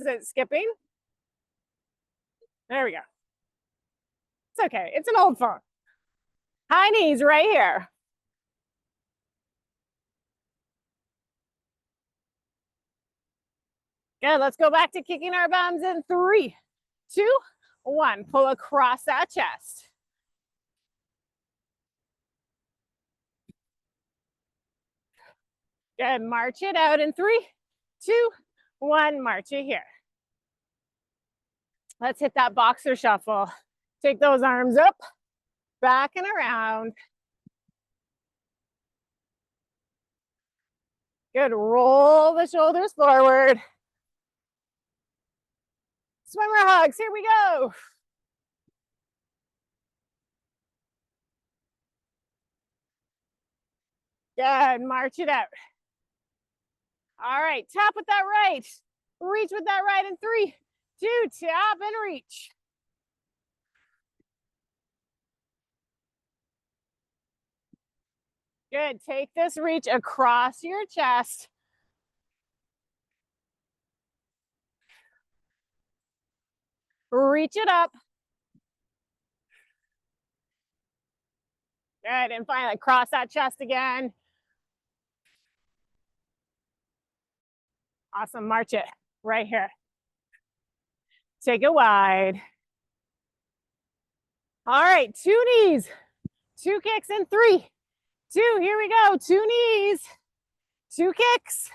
it skipping? There we go. It's okay. It's an old phone. High knees right here. Good. Let's go back to kicking our bums in 3, 2, 1. Pull across that chest. Good. March it out in 3, 2, 1. March it here. Let's hit that boxer shuffle. Take those arms up, back and around. Good. Roll the shoulders forward. Swimmer hugs. Here we go. Good. March it out. All right. Tap with that right. Reach with that right in 3, 2. Tap and reach. Good. Take this reach across your chest. Reach it up. Good. And finally, cross that chest again. Awesome. March it right here. Take it wide. All right. 2 knees. 2 kicks in 3, 2. Here we go. 2 knees. 2 kicks.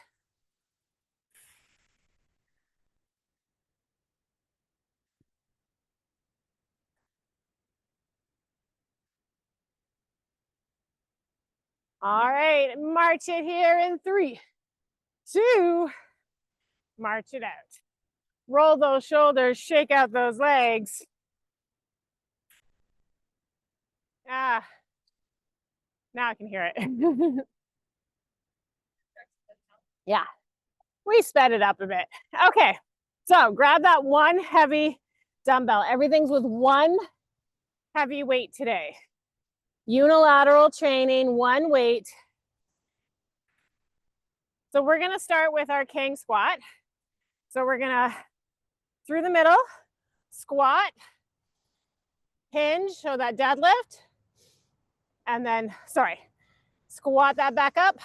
All right. March it here in 3, 2. March it out. Roll those shoulders. Shake out those legs. Now I can hear it. Yeah, we sped it up a bit. Okay, so grab that one heavy dumbbell. Everything's with one heavy weight today. Unilateral training, one weight. So we're gonna start with our king squat. So we're gonna, through the middle, squat, hinge, so that deadlift, and then, squat that back up,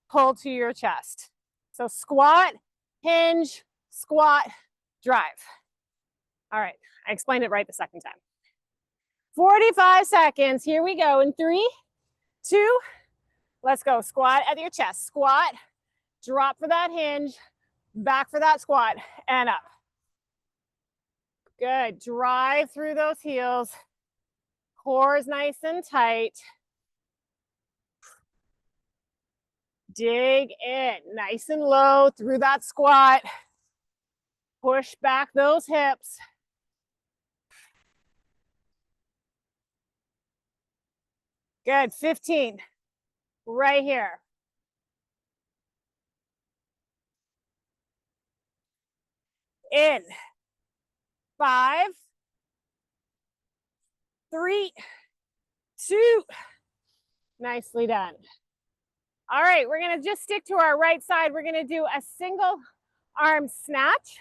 pull to your chest. So squat, hinge, squat, drive. All right, I explained it right the second time. 45 seconds, here we go in 3, 2, let's go. Squat at your chest, squat, drop for that hinge, back for that squat, and up. Good, drive through those heels. Core is nice and tight. Dig in, nice and low through that squat. Push back those hips. Good, 15, right here. In, 5, 3, 2, nicely done. All right, we're gonna just stick to our right side. We're gonna do a single arm snatch,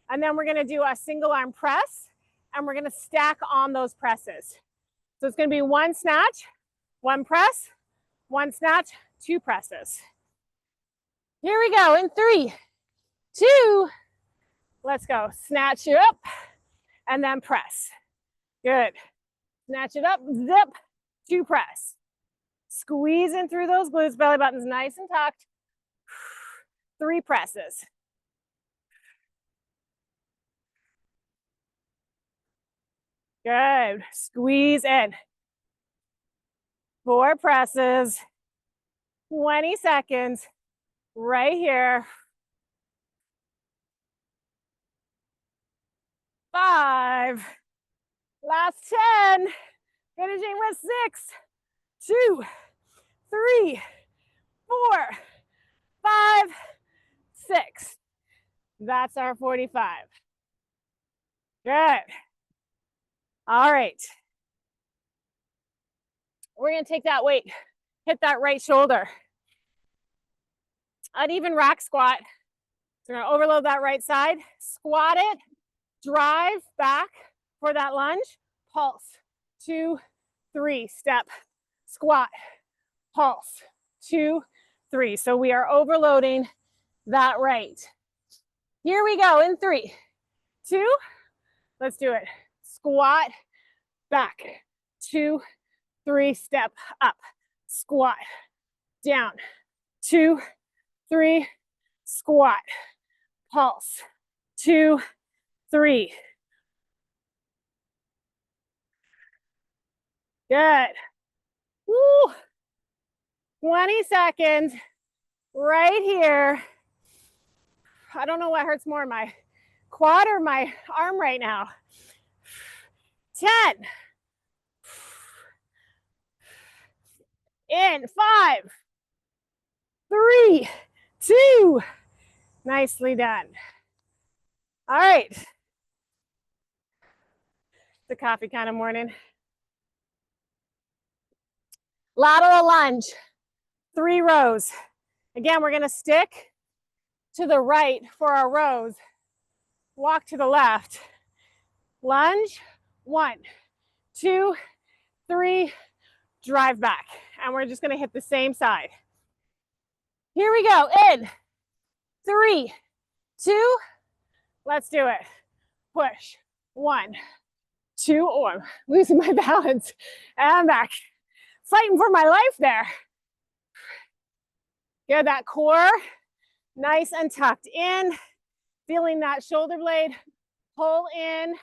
and then we're gonna do a single arm press, and we're gonna stack on those presses. So it's gonna be 1 snatch, 1 press, 1 snatch, 2 presses. Here we go in 3, 2, let's go. Snatch it up and then press. Good. Snatch it up, zip, 2 press. Squeeze in through those glutes, belly button's nice and tucked. 3 presses. Good. Squeeze in. 4 presses. 20 seconds. Right here. 5. Last 10. Finishing with 6, 2, 3, 4, 5, 6. That's our 45. Good. All right. We're going to take that weight, hit that right shoulder. Uneven rack squat. So we're gonna overload that right side, squat it, drive back for that lunge, pulse, 2, 3, step, squat, pulse, 2, 3. So we are overloading that right. Here we go in 3, 2, let's do it. Squat, back, 2, 3, step up, squat, down, 2, 3, squat, pulse, 2, 3. Good. Woo. 20 seconds right here. I don't know what hurts more, my quad or my arm right now. 10. In 5, 3, 2. Nicely done. All right. It's a coffee kind of morning. Lateral lunge, 3 rows. Again, we're going to stick to the right for our rows. Walk to the left. Lunge, 1, 2, 3, drive back. And we're just going to hit the same side. Here we go. In 3, 2, let's do it. Push, 1, 2, oh, I'm losing my balance. And back. Fighting for my life there. Good, that core, nice and tucked in. Feeling that shoulder blade pull in.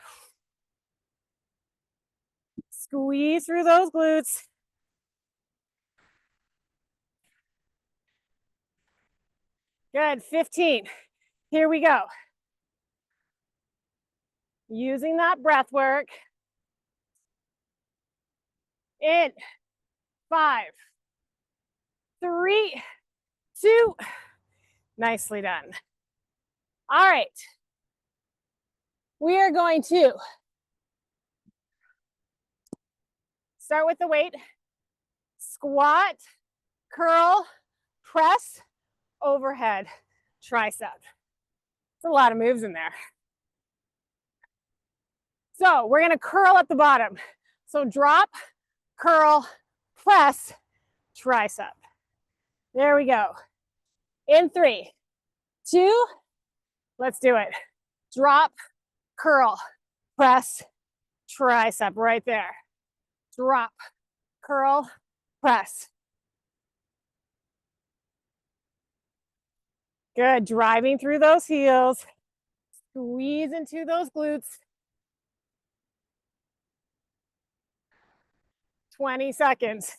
Squeeze through those glutes. Good, 15. Here we go. Using that breath work. In 5, 3, 2. Nicely done. All right. We are going to start with the weight. Squat, curl, press, overhead, tricep. It's a lot of moves in there. So we're going to curl at the bottom. So drop, curl, press, tricep. There we go. In 3, 2, let's do it. Drop, curl, press, tricep right there. Drop, curl, press. Good, driving through those heels. Squeeze into those glutes. 20 seconds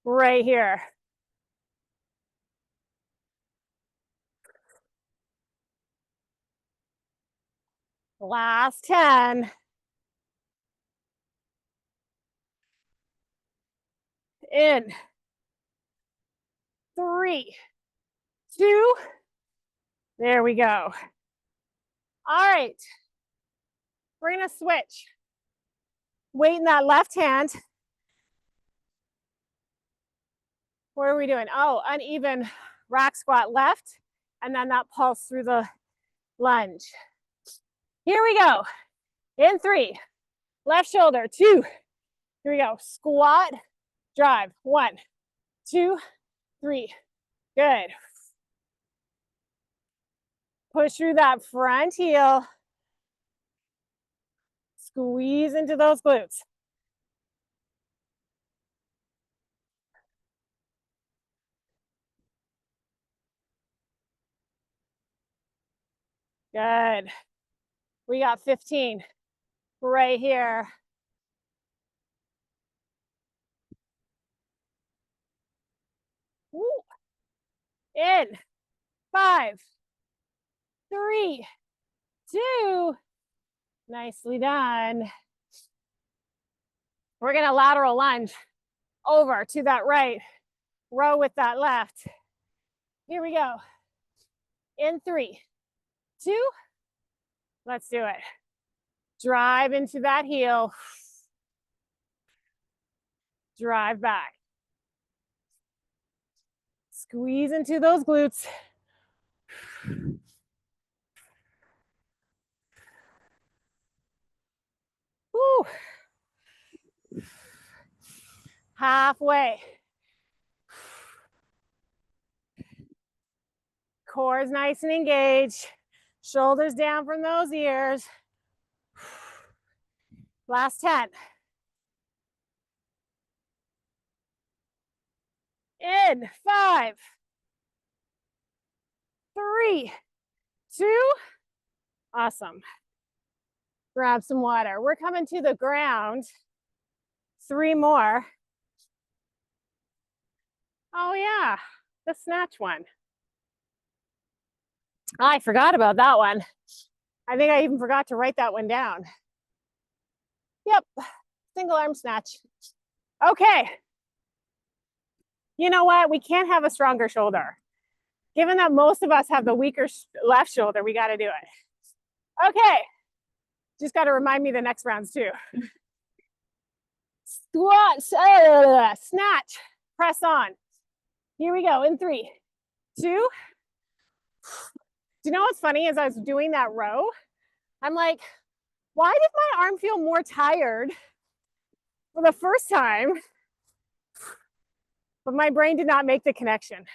right here. Last 10. In 3, 2. There we go. All right. We're going to switch. Weight in that left hand. What are we doing? Oh, uneven rack squat left, and then that pulse through the lunge. Here we go. In 3, left shoulder, 2. Here we go. Squat, drive, 1, 2, 3. Good. Push through that front heel. Squeeze into those glutes. Good. We got 15 right here. Woo. In 5, 3, 2. Nicely done. We're going to lateral lunge over to that right, row with that left. Here we go. In 3, 2. Let's do it. Drive into that heel. Drive back. Squeeze into those glutes. Halfway. Core is nice and engaged. Shoulders down from those ears. Last 10. In 5, 3, 2. Awesome. Grab some water. We're coming to the ground. 3 more. Oh yeah, the snatch one. I forgot about that one. I think I even forgot to write that one down. Yep, single arm snatch. Okay. You know what? We can't have a stronger shoulder. Given that most of us have the weaker left shoulder, we got to do it. Okay. Just got to remind me the next rounds too. Squat, snatch, press on. Here we go in 3, 2. Do you know what's funny? As I was doing that row, I'm like, why did my arm feel more tired for the first time? But my brain did not make the connection.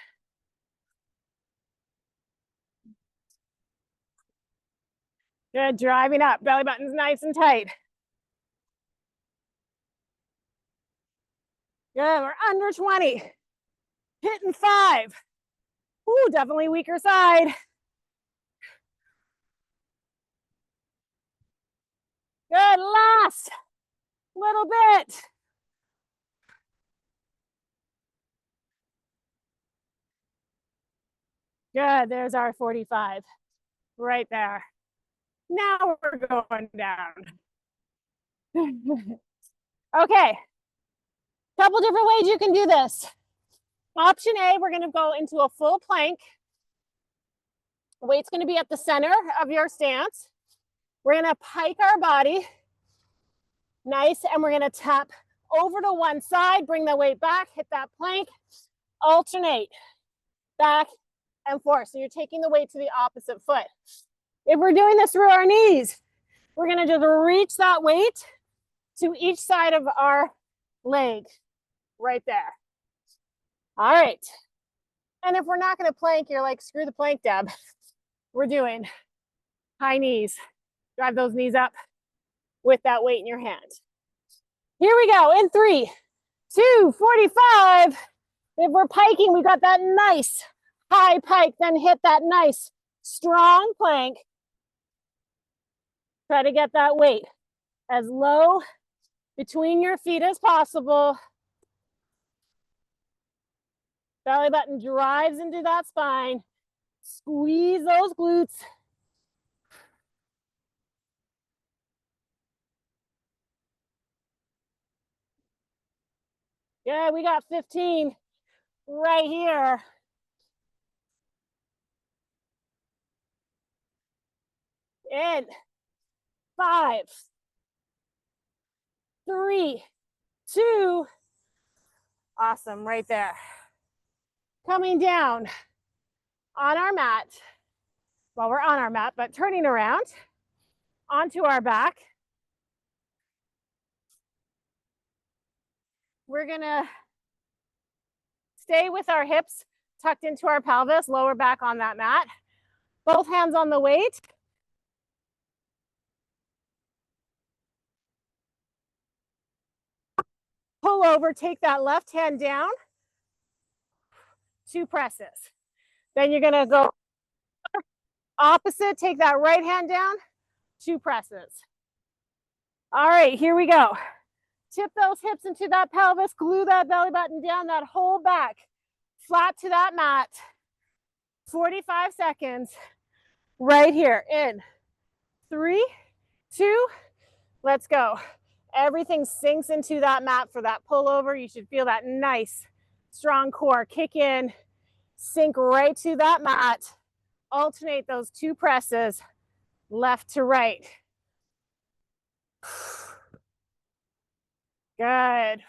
Good, driving up. Belly button's nice and tight. Good, we're under 20. Hitting 5. Ooh, definitely weaker side. Good, last little bit. Good, there's our 45. Right there. Now we're going down. Okay. Couple different ways you can do this. Option A, we're going to go into a full plank. Weight's going to be at the center of your stance. We're going to pike our body. Nice. And we're going to tap over to one side, bring the weight back, hit that plank, alternate back and forth. So you're taking the weight to the opposite foot. If we're doing this through our knees, we're going to just reach that weight to each side of our leg right there. All right. And if we're not going to plank, you're like, screw the plank, Deb. We're doing high knees. Drive those knees up with that weight in your hand. Here we go in 3, 2, 45. If we're piking, we got that nice high pike, then hit that nice strong plank. Try to get that weight as low between your feet as possible. Belly button drives into that spine. Squeeze those glutes. Yeah, we got 15 right here. In 5, 3, 2. Awesome, right there. Coming down on our mat. Well, we're on our mat, but turning around onto our back. We're gonna stay with our hips tucked into our pelvis, lower back on that mat. Both hands on the weight. Pull over, take that left hand down. 2 presses. Then you're gonna go opposite, take that right hand down, 2 presses. All right, here we go. Tip those hips into that pelvis, glue that belly button down, that whole back flat to that mat. 45 seconds right here in 3, 2, let's go. Everything sinks into that mat for that pullover. You should feel that nice, strong core kick in, sink right to that mat. Alternate those 2 presses, left to right. Good.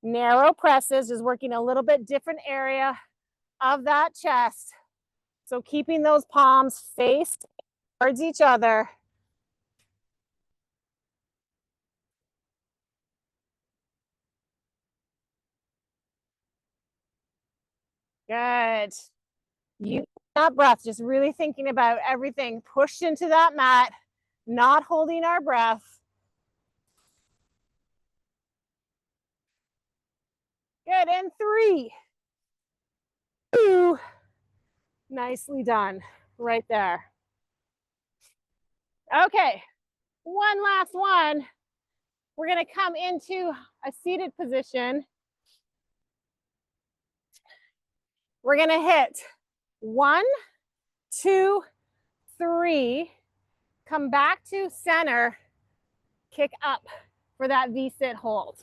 Narrow presses is working a little bit different area of that chest. So keeping those palms faced towards each other. Good. Use that breath, just really thinking about everything pushed into that mat, not holding our breath. Good, and 3, 2, nicely done, right there. Okay, one last one. We're gonna come into a seated position. We're gonna hit 1, 2, 3, come back to center, kick up for that V-sit hold.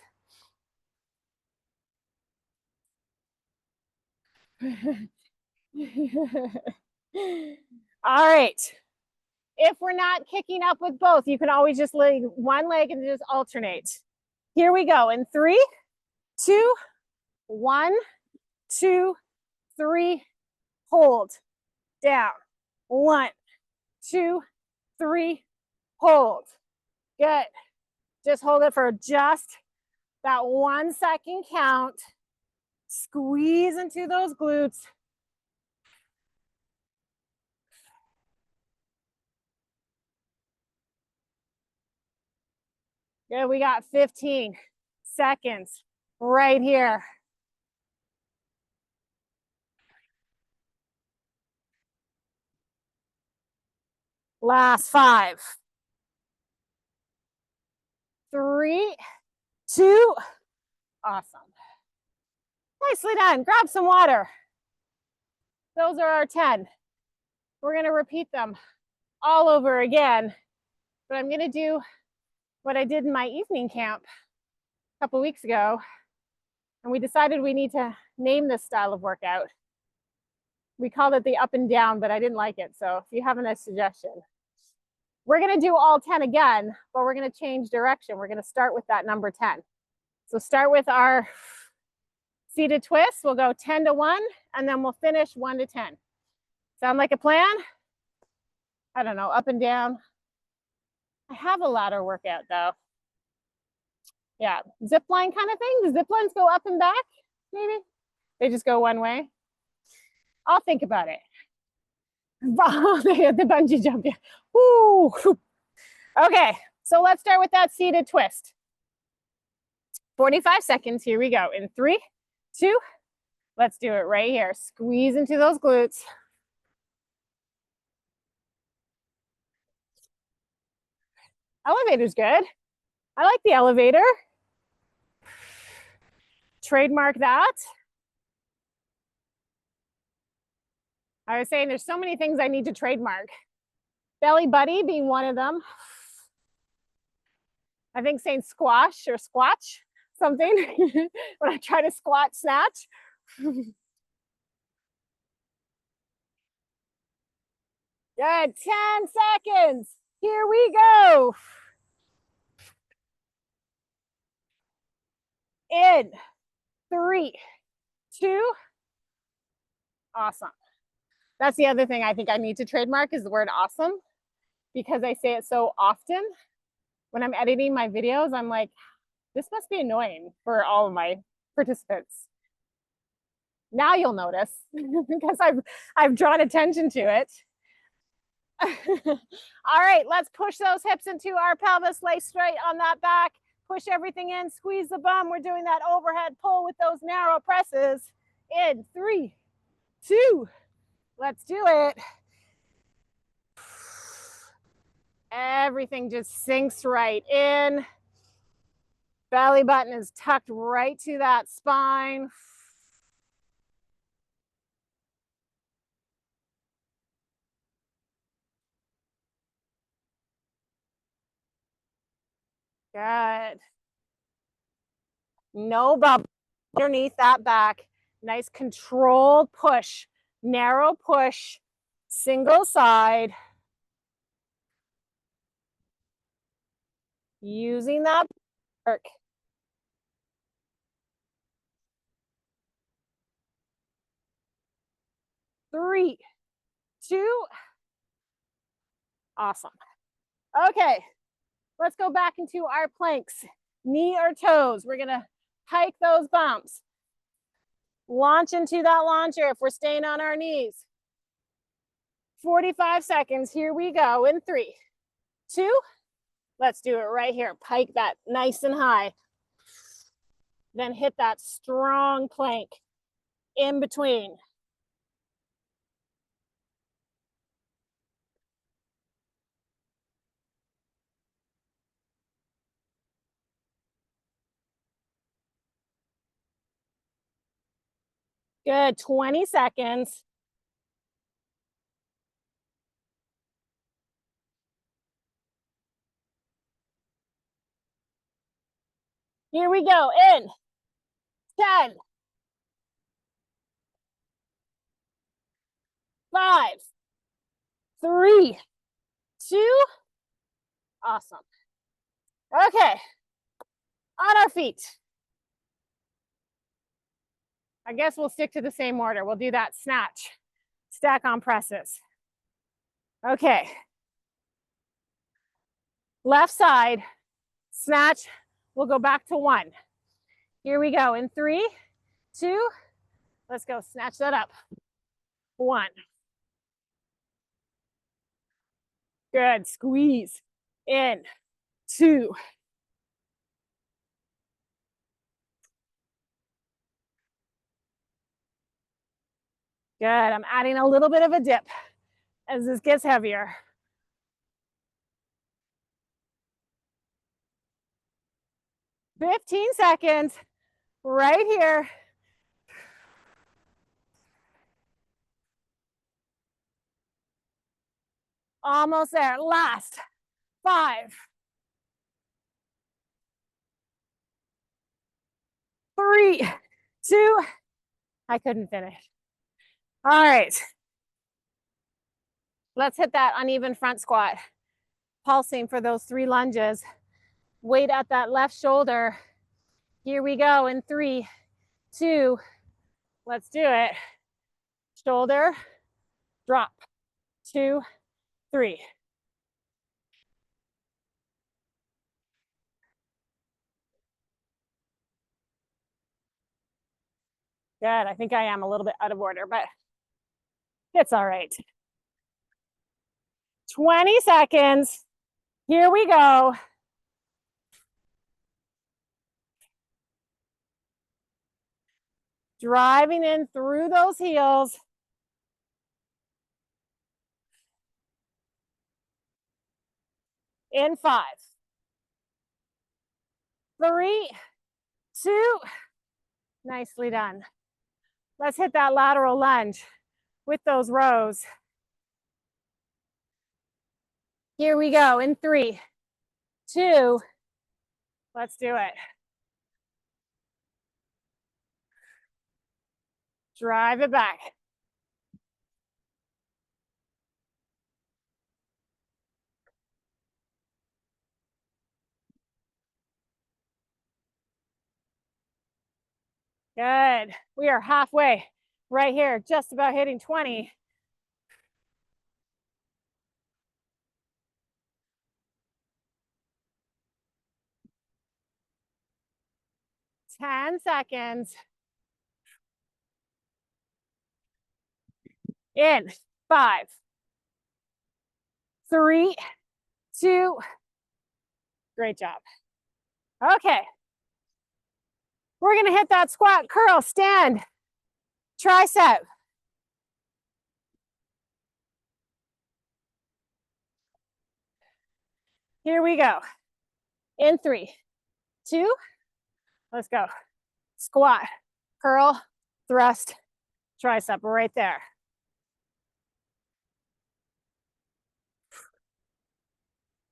All right. If we're not kicking up with both, you can always just lay one leg and just alternate. Here we go. In 3, 2, 1, 2, 3, hold, down. 1, 2, 3, hold. Good. Just hold it for just that 1 second count. Squeeze into those glutes. Good, we got 15 seconds right here. Last 5, 3, 2, awesome. Nicely done. Grab some water. Those are our 10. We're gonna repeat them all over again, but I'm gonna do what I did in my evening camp a couple weeks ago, and we decided we need to name this style of workout. We called it the up and down, but I didn't like it, so if you have a suggestion. We're gonna do all 10 again, but we're gonna change direction. We're gonna start with that number 10. So start with our seated twist. We'll go 10 to 1, and then we'll finish 1 to 10. Sound like a plan? I don't know, up and down. I have a ladder workout though. Yeah, zip line kind of thing. The zip lines go up and back, maybe? They just go one way. I'll think about it. The bungee jump, yeah. Woo. Okay, so let's start with that seated twist. 45 seconds, here we go. In 3, 2, let's do it right here. Squeeze into those glutes. Elevator's good. I like the elevator. Trademark that. I was saying there's so many things I need to trademark. Belly buddy being one of them. I think saying squash or squatch, something, when I try to squat snatch. Good, 10 seconds. Here we go. In 3, 2, awesome. That's the other thing I think I need to trademark is the word awesome, because I say it so often. When I'm editing my videos, I'm like, this must be annoying for all of my participants. Now you'll notice because I've drawn attention to it. All right, let's push those hips into our pelvis, lay straight on that back, push everything in, squeeze the bum. We're doing that overhead pull with those narrow presses. In 3, 2, let's do it. Everything just sinks right in. Belly button is tucked right to that spine. Good. No bubble underneath that back. Nice controlled push, narrow push, single side. Using that work. Three, 2, awesome. Okay, let's go back into our planks. Knee or toes, we're gonna hike those bumps. Launch into that launcher if we're staying on our knees. 45 seconds. Here we go in 3, 2. Let's do it right here. Pike that nice and high. Then hit that strong plank in between. Good, 20 seconds. Here we go, in 10, 5, 3, 2. Awesome. Okay, on our feet. I guess we'll stick to the same order. We'll do that snatch, stack on presses. Okay. Left side, snatch. We'll go back to 1. Here we go in 3, 2. Let's go, snatch that up. 1. Good, squeeze. In, 2. Good, I'm adding a little bit of a dip as this gets heavier. "15 seconds, right here. Almost there, last. 5, 3, 2. I couldn't finish. All right. Let's hit that uneven front squat. Pulsing for those 3 lunges. Weight at that left shoulder. Here we go in 3, 2. Let's do it. Shoulder, drop. 2, 3. Good, I think I am a little bit out of order, but it's all right. 20 seconds. Here we go. Driving in through those heels. In 5, 3, 2. Nicely done. Let's hit that lateral lunge with those rows. Here we go in 3, 2. Let's do it. Drive it back. Good. We are halfway right here, just about hitting 20. Ten seconds. In 5, 3, 2. Great job. Okay. We're going to hit that squat, curl, stand, tricep. Here we go. In 3, 2. Let's go. Squat, curl, thrust, tricep right there.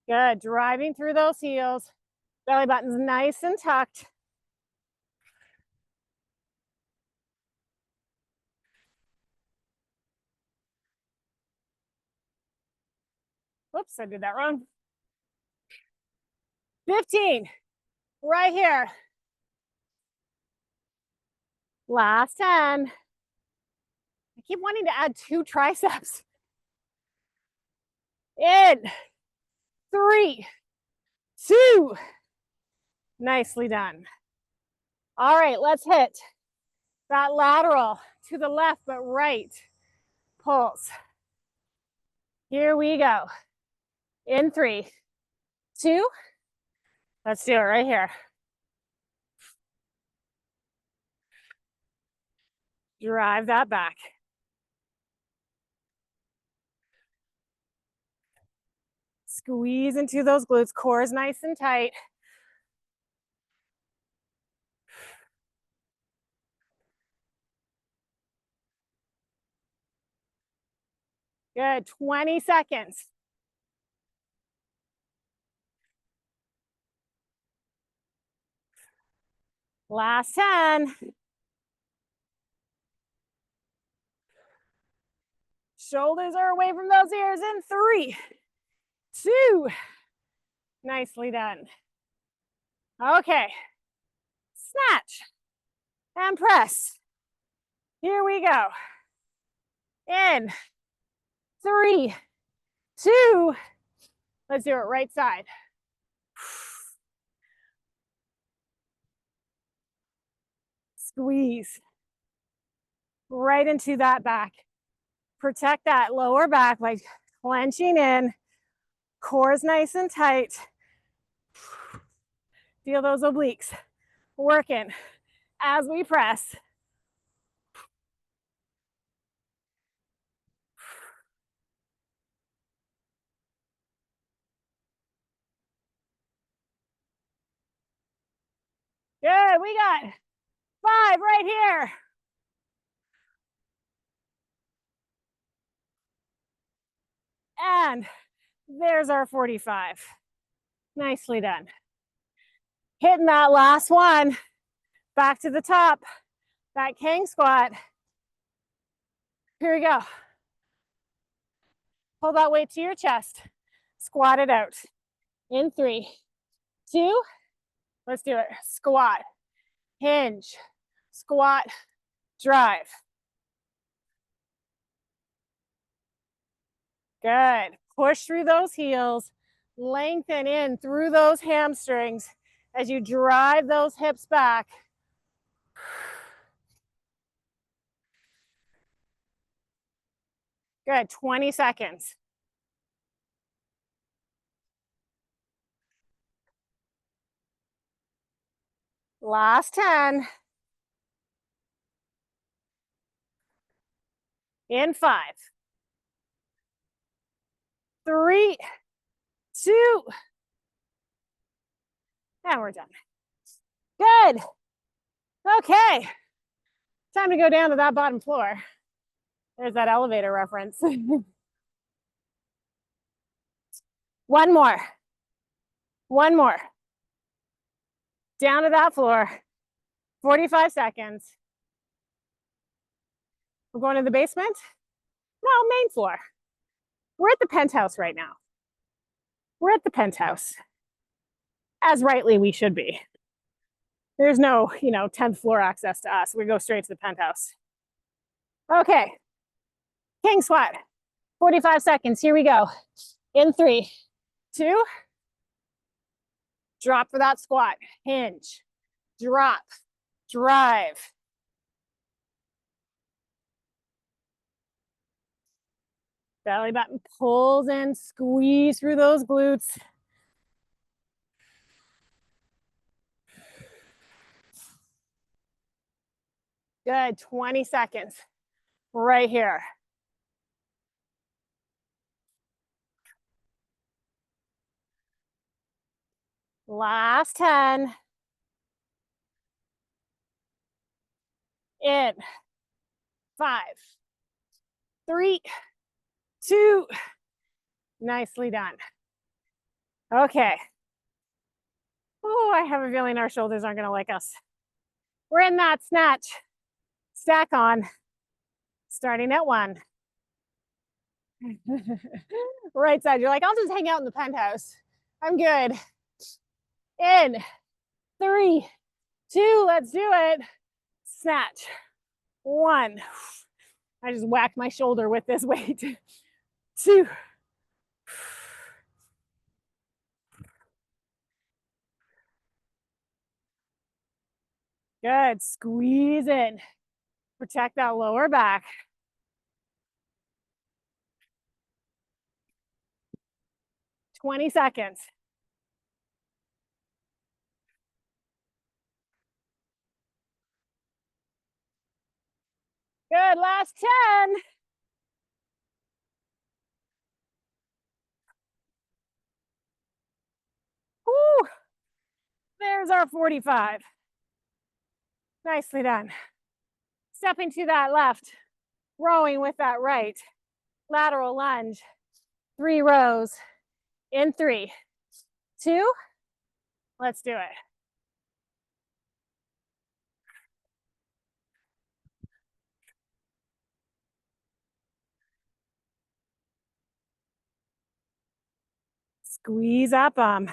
Good, driving through those heels. Belly button's nice and tucked. Whoops, I did that wrong. 15, right here. Last 10. I keep wanting to add 2 triceps. In 3, 2. Nicely done. All right, let's hit That lateral to the left, but right pulls. Here we go. In 3, 2. Let's do it right here. Drive that back. Squeeze into those glutes. Core is nice and tight. Good. 20 seconds. Last 10. Shoulders are away from those ears in 3, 2. Nicely done. Okay. Snatch and press. Here we go. In 3, 2. Let's do it right side. Squeeze right into that back. Protect that lower back by clenching in. Core is nice and tight. Feel those obliques working as we press. Good, we got 5 right here. And there's our 45. Nicely done. Hitting that last one. Back to the top. That king squat. Here we go. Pull that weight to your chest. Squat it out. In 3, 2. Let's do it. Squat. Hinge. Squat. Drive. Good. Push through those heels. Lengthen in through those hamstrings as you drive those hips back. Good. 20 seconds. Last 10. In 5, 3, 2. And we're done. Good. Okay. Time to go down to that bottom floor. There's that elevator reference. One more. One more. Down to that floor. 45 seconds. We're going to the basement? No, main floor. We're at the penthouse right now. We're at the penthouse. As rightly we should be. There's no, 10th floor access to us. We go straight to the penthouse. Okay. King squat. 45 seconds. Here we go. In 3, 2. Drop for that squat. Hinge. Drop. Drive. Belly button pulls in. Squeeze through those glutes. Good. 20 seconds. Right here. Last 10. In 5, 3, 2. Nicely done. Okay. Oh, I have a feeling our shoulders aren't going to like us. We're in that snatch. Stack on. Starting at 1. Right side. You're like, I'll just hang out in the penthouse. I'm good. In 3, 2. Let's do it. Snatch. 1. I just whacked my shoulder with this weight. 2. Good. Squeeze in. Protect that lower back. Twenty seconds. Good, last 10. Woo. There's our 45. Nicely done. Stepping to that left, rowing with that right. Lateral lunge, 3 rows in 3, 2. Let's do it. Squeeze that bum.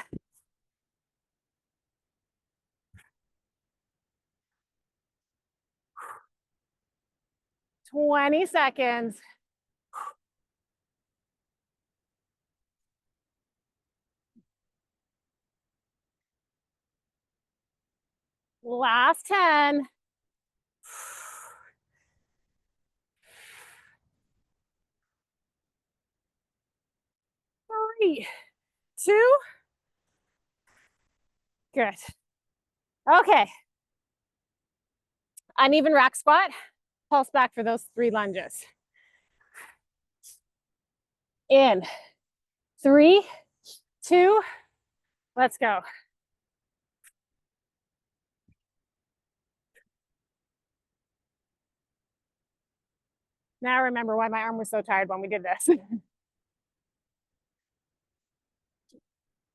Twenty seconds. Last 10. 3, 2. Good. Okay. Uneven rack squat. Pulse back for those 3 lunges. In 3, 2. Let's go. Now remember why my arm was so tired when we did this.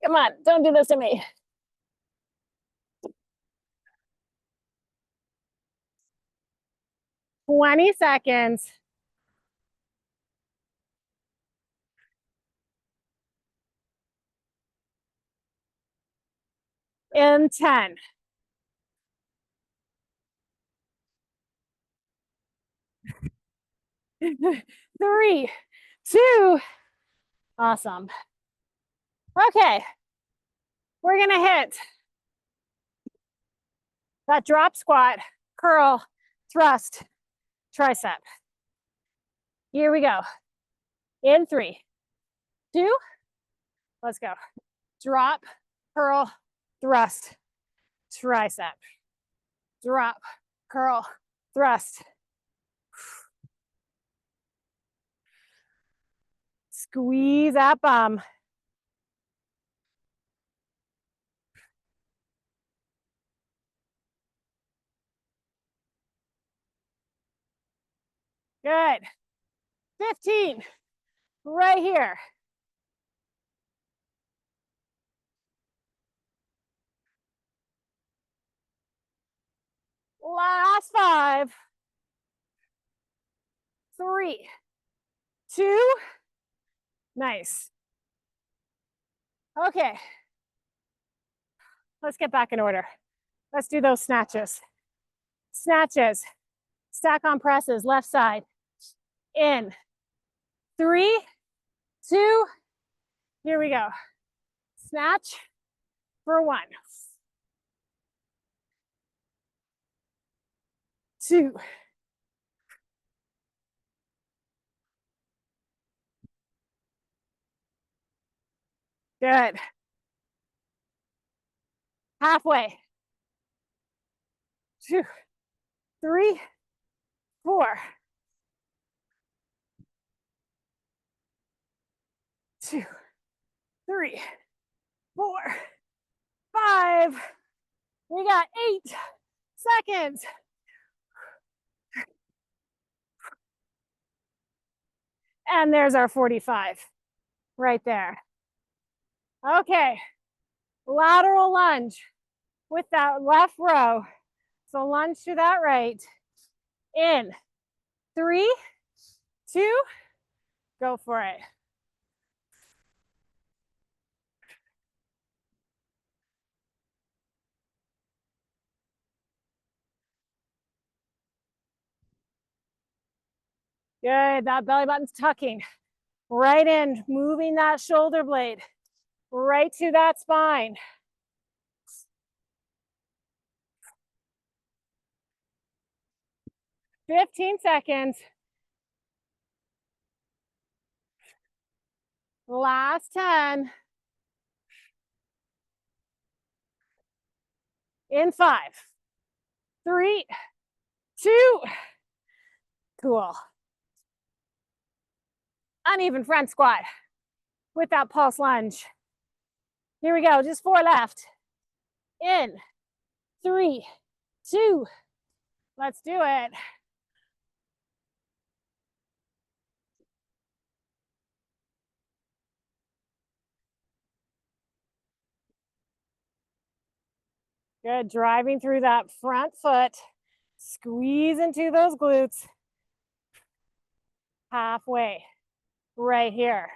Come on, don't do this to me. Twenty seconds. In 10. 3, 2. Awesome. Okay. We're going to hit that drop squat, curl, thrust, tricep. Here we go. In 3, 2. Let's go. Drop, curl, thrust, tricep. Drop, curl, thrust. Squeeze that bum. Good. 15. Right here. Last 5. 3, 2. Nice. Okay. Let's get back in order. Let's do those snatches. Snatches. Stack on presses, left side. In 3, 2. Here we go. Snatch for 1. 2. 'Good. Halfway. 2, 3, 4. 2, 3, 4, 5. We got 8 seconds. And there's our 45 right there. Okay. Lateral lunge with that left row. So lunge to that right. In 3, 2, go for it. Good, that belly button's tucking right in, moving that shoulder blade right to that spine. 15 seconds. Last 10. In 5, 3, 2. Cool. Uneven front squat with that pulse lunge. Here we go, just 4 left. In 3, 2. Let's do it. Good, driving through that front foot. Squeeze into those glutes. Halfway, right here.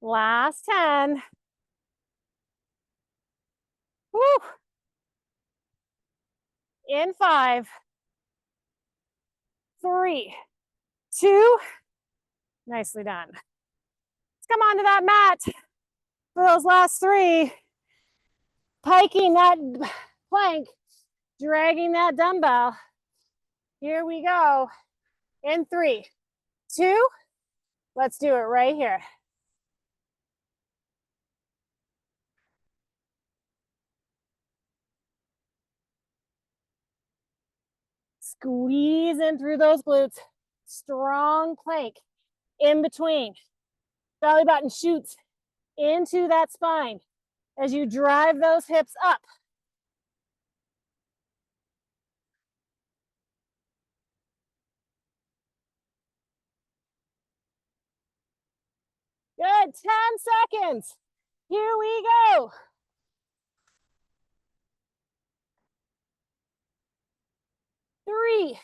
Last 10. Woo. In 5, 3, 2. Nicely done. Let's come onto that mat for those last 3. Piking that plank, dragging that dumbbell. Here we go. In 3, 2. Let's do it right here. Squeeze in through those glutes. Strong plank in between. Belly button shoots into that spine as you drive those hips up. Good, 10 seconds. Here we go. 3,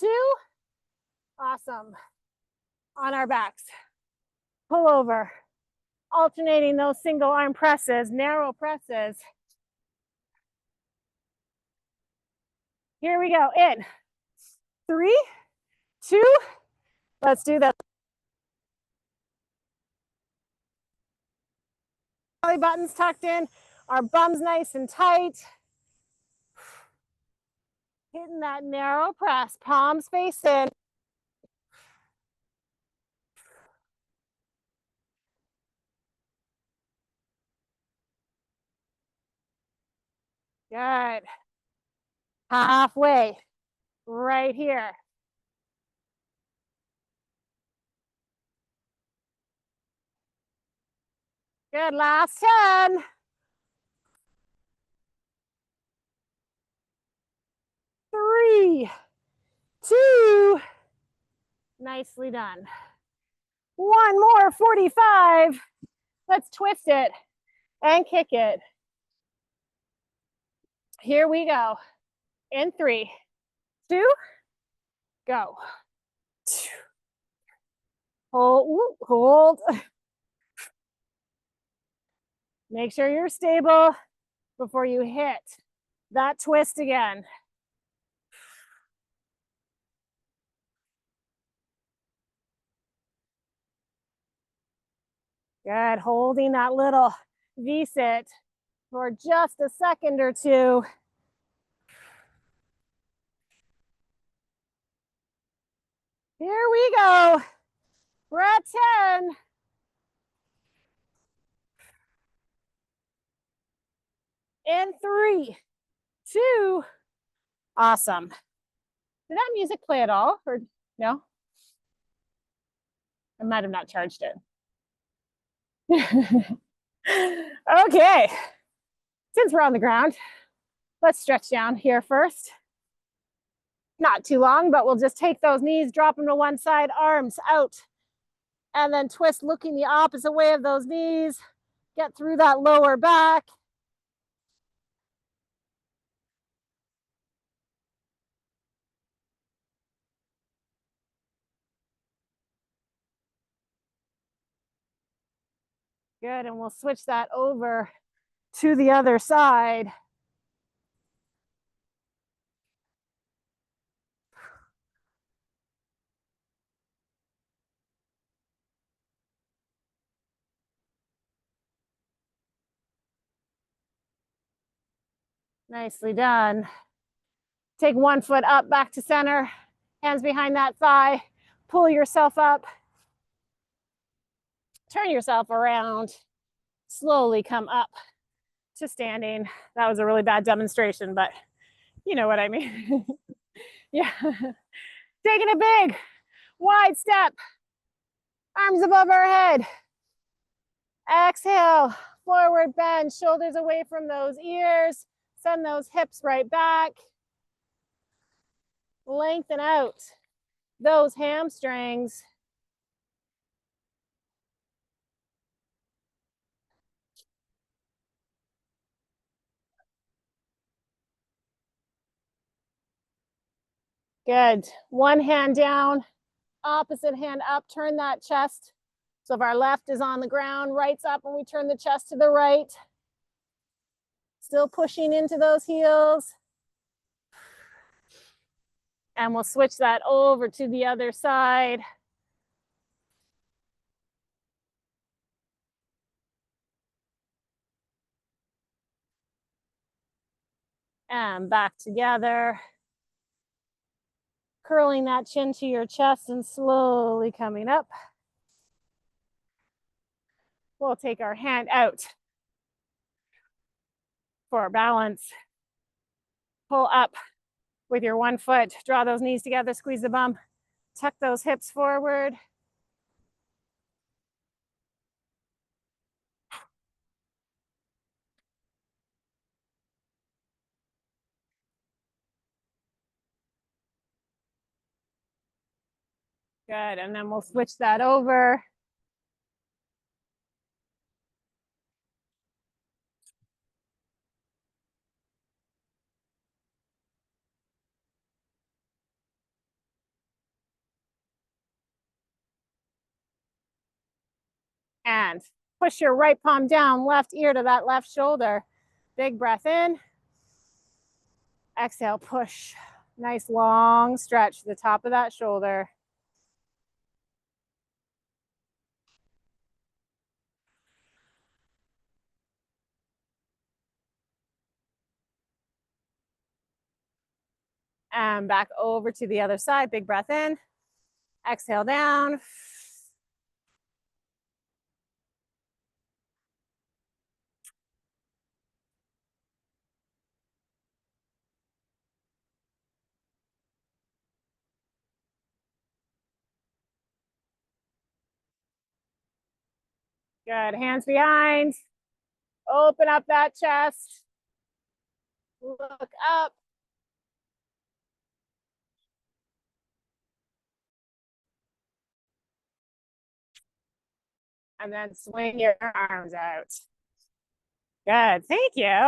2. Awesome. On our backs. Pull over. Alternating those single arm presses, narrow presses. Here we go. In 3, 2. Let's do that. Belly buttons tucked in, our bums nice and tight. Hitting that narrow press, palms face in. Good. Halfway, right here. Good, last 10. 3, 2. Nicely done. One more, 45. Let's twist it and kick it. Here we go. In 3, 2, go. Hold, hold. Make sure you're stable before you hit that twist again. Good, holding that little V-sit for just a second or 2. Here we go. We're at 10. In 3, 2. Awesome. Did that music play at all, or no? I might have not charged it. Okay. Since we're on the ground, let's stretch down here first. Not too long, but we'll just take those knees, drop them to one side, arms out, and then twist looking the opposite way of those knees. Get through that lower back. Good, and we'll switch that over to the other side. Nicely done. Take one foot up, back to center, hands behind that thigh, pull yourself up, turn yourself around, slowly come up to standing. That was a really bad demonstration, but you know what I mean. Yeah. Taking a big, wide step, arms above our head. Exhale, forward bend, shoulders away from those ears. Send those hips right back. Lengthen out those hamstrings. Good. One hand down, opposite hand up. Turn that chest. So if our left is on the ground, right's up, and we turn the chest to the right. Still pushing into those heels. And we'll switch that over to the other side. And back together. Curling that chin to your chest and slowly coming up. We'll take our hand out for balance. Pull up with your one foot. Draw those knees together, squeeze the bum. Tuck those hips forward. Good, and then we'll switch that over. And push your right palm down, left ear to that left shoulder. Big breath in. Exhale, push. Nice long stretch to the top of that shoulder. And back over to the other side. Big breath in. Exhale down. Good, hands behind. Open up that chest. Look up. And then swing your arms out. Good, thank you.